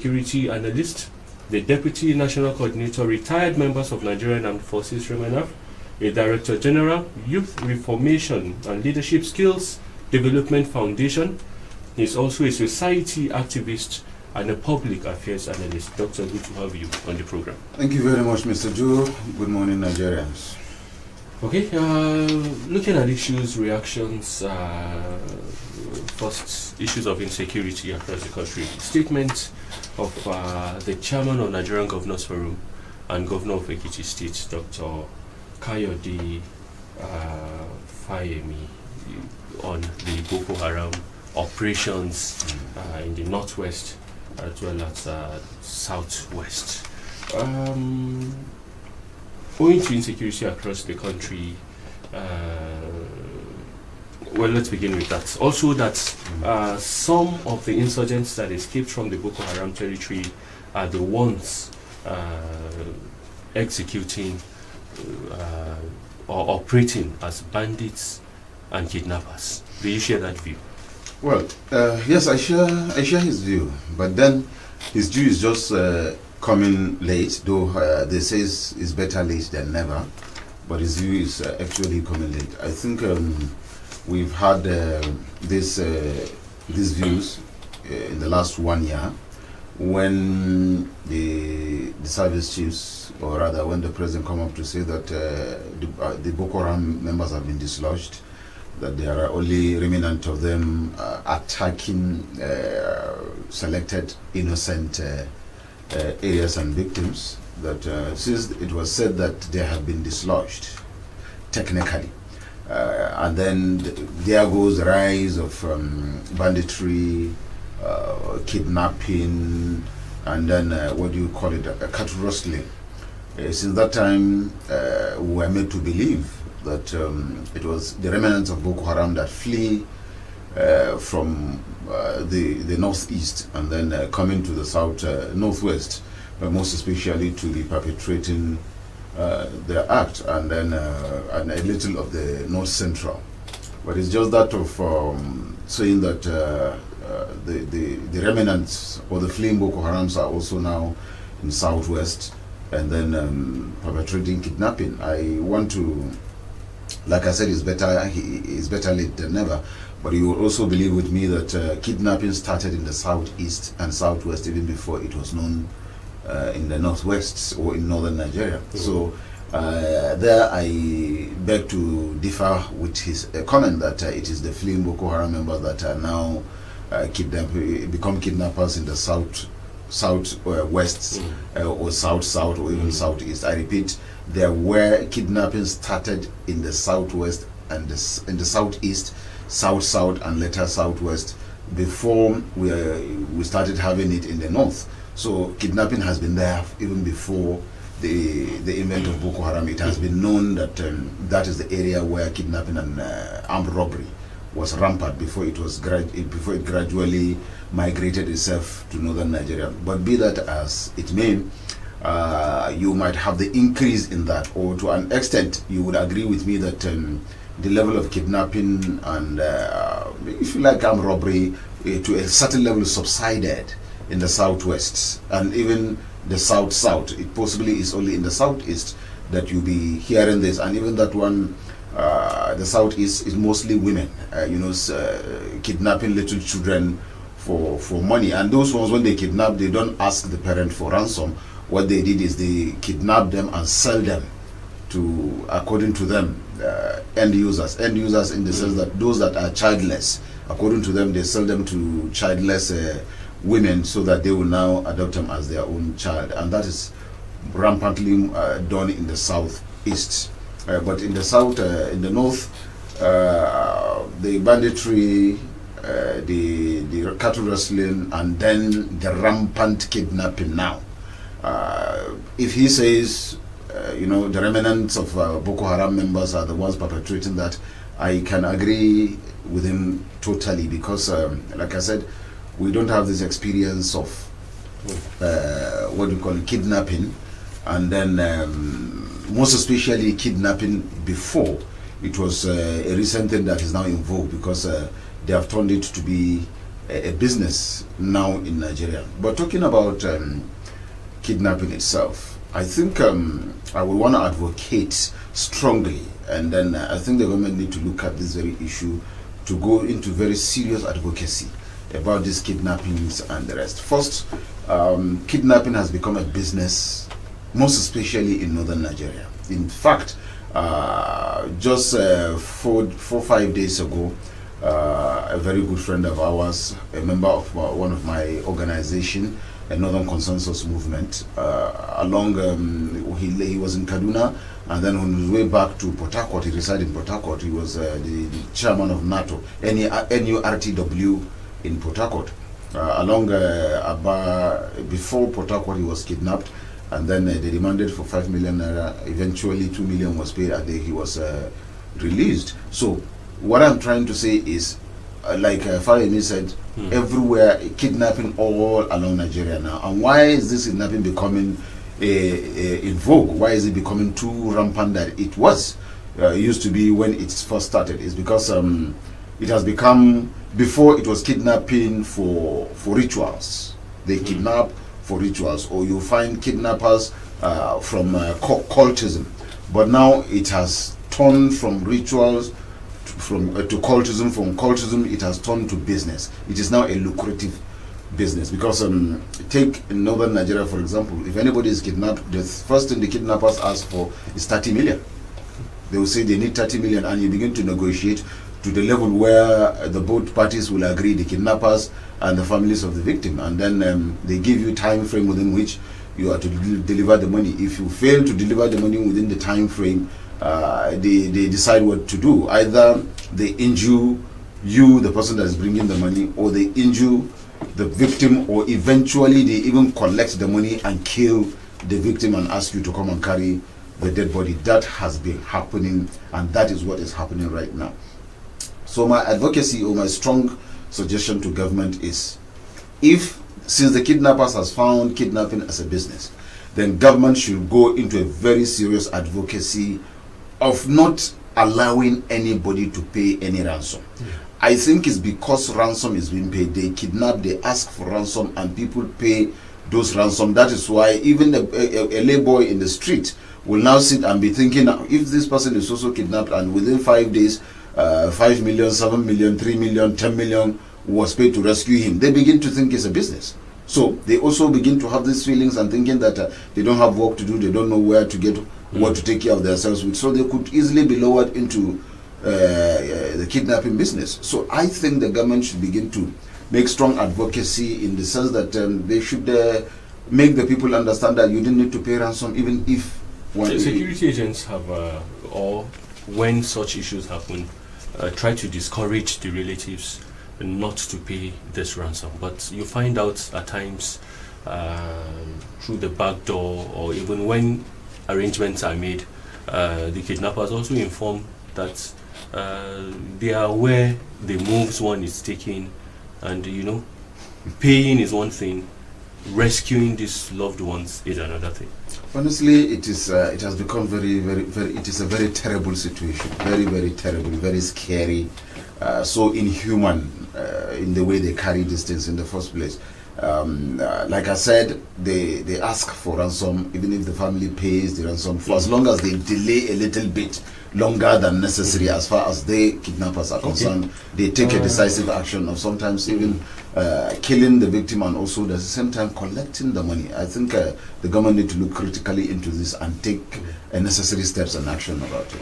security analyst, the Deputy National Coordinator, Retired Members of Nigerian Armed Forces, REMANAF, a Director General, Youth Reformation and Leadership Skills Development Foundation. He's also a society activist and a public affairs analyst. Doctor, good to have you on the program. Thank you very much, Mr. Joe. Good morning, Nigerians. Okay, looking at issues, reactions, first, issues of insecurity across the country. Statement of the chairman of Nigerian Governors Forum and Governor of Ekiti State, Dr. Kayode Fayemi, on the Boko Haram operations in the northwest as well as southwest. Owing to insecurity across the country, well, let's begin with that. Also, that some of the insurgents that escaped from the Boko Haram territory are the ones executing or operating as bandits and kidnappers. Do you share that view? Well, yes, I share his view, but then his view is just coming late, though they say it's better late than never, but his view is actually coming late. I think we've had these views in the last 1 year, when the service chiefs, or rather when the president come up to say that the Boko Haram members have been dislodged, that there are only remnant of them attacking selected innocent areas and victims, that since it was said that they have been dislodged technically, and then there goes the rise of banditry, kidnapping, and then what do you call it, cattle rustling. Since that time, we were made to believe that it was the remnants of Boko Haram that flee from the northeast and then coming to the south northwest, but most especially to be perpetrating their act, and then and a little of the north central. But it's just that of saying that the remnants or the fleeing Boko Harams are also now in southwest, and then perpetrating kidnapping. I want to, like I said, it's better late than never. But you will also believe with me that kidnapping started in the southeast and southwest even before it was known in the northwest or in northern Nigeria. Mm-hmm. So there I beg to differ with his comment that it is the fleeing Boko Haram members that are now become kidnappers in the southwest or south or even southeast. I repeat, there were kidnapping started in the southwest and in the southeast, south and later southwest, before we started having it in the north. So kidnapping has been there even before the event of Boko Haram. It has been known that that is the area where kidnapping and armed robbery was rampant before it gradually migrated itself to northern Nigeria. But be that as it may, you might have the increase in that, or to an extent you would agree with me that the level of kidnapping and if you like armed robbery to a certain level subsided in the southwest and even the south. It possibly is only in the southeast that you'll be hearing this, and even that one, the southeast is mostly women, kidnapping little children for money. And those ones, when they kidnap, they don't ask the parent for ransom. What they did is they kidnap them and sell them to, according to them, end users in the sense that those that are childless, according to them, they sell them to childless women so that they will now adopt them as their own child. And that is rampantly done in the southeast. But in the south, in the north, the banditry, the cattle rustling, and then the rampant kidnapping now. If he says, the remnants of Boko Haram members are the ones perpetrating that, I can agree with him totally, because, like I said, we don't have this experience of what do you call it, kidnapping, and then most especially kidnapping before. It was a recent thing that is now in vogue, because they have turned it to be a business now in Nigeria. But talking about kidnapping itself, I think I would want to advocate strongly, and then I think the government need to look at this very issue to go into very serious advocacy about these kidnappings and the rest. First, kidnapping has become a business, most especially in northern Nigeria. In fact, just 4-5 days ago, a very good friend of ours, a member of one of my organization, a Northern Consensus Movement, he was in Kaduna, and then on his way back to Port Harcourt, he resided in Port Harcourt. He was the chairman of NATO, NURTW in Port Harcourt. Before Port Harcourt, he was kidnapped, and then they demanded for 5 million naira. Eventually 2 million was paid, and he was released. So what I'm trying to say is, like Fahimi said, everywhere kidnapping all along Nigeria now. And why is this kidnapping becoming in vogue? Why is it becoming too rampant that it was? It used to be when it first started. It's because it has become, before it was kidnapping for rituals. They kidnap for rituals, or you find kidnappers from cultism. But now it has turned from rituals to cultism. From cultism, it has turned to business. It is now a lucrative business, because take in northern Nigeria, for example. If anybody is kidnapped, the first thing the kidnappers ask for is 30 million. They will say they need 30 million, and you begin to negotiate to the level where the both parties will agree, the kidnappers and the families of the victim, and then they give you time frame within which you are to deliver the money. If you fail to deliver the money within the time frame, they decide what to do. Either they injure you, the person that is bringing the money, or they injure the victim, or eventually they even collect the money and kill the victim and ask you to come and carry the dead body. That has been happening, and that is what is happening right now. So my advocacy, or my strong suggestion to government is, since the kidnappers has found kidnapping as a business, then government should go into a very serious advocacy of not allowing anybody to pay any ransom. I think it's because ransom is being paid. They kidnap, they ask for ransom, and people pay those ransom. That is why even a lay boy in the street will now sit and be thinking, if this person is also kidnapped and within 5 days 5 million, 7 million, 3 million, 10 million was paid to rescue him, they begin to think it's a business. So they also begin to have these feelings and thinking that they don't have work to do, they don't know where to get what to take care of themselves with. So they could easily be lowered into the kidnapping business. So I think the government should begin to make strong advocacy in the sense that they should make the people understand that you didn't need to pay ransom, even if security agents have, or when such issues happen, try to discourage the relatives not to pay this ransom. But you find out at times through the back door, or even when arrangements are made, the kidnappers also inform that they are aware the moves one is taking, and paying is one thing, rescuing these loved ones is another thing. Honestly, it has become very, very, very, it is a very terrible situation. Very, very terrible, very scary, so inhuman in the way they carry these things in the first place. Like I said, they ask for ransom, even if the family pays the ransom, for as long as they delay a little bit longer than necessary. As far as the kidnappers are concerned, they take a decisive action of sometimes even killing the victim, and also at the same time collecting the money. I think the government need to look critically into this and take necessary steps and action about it.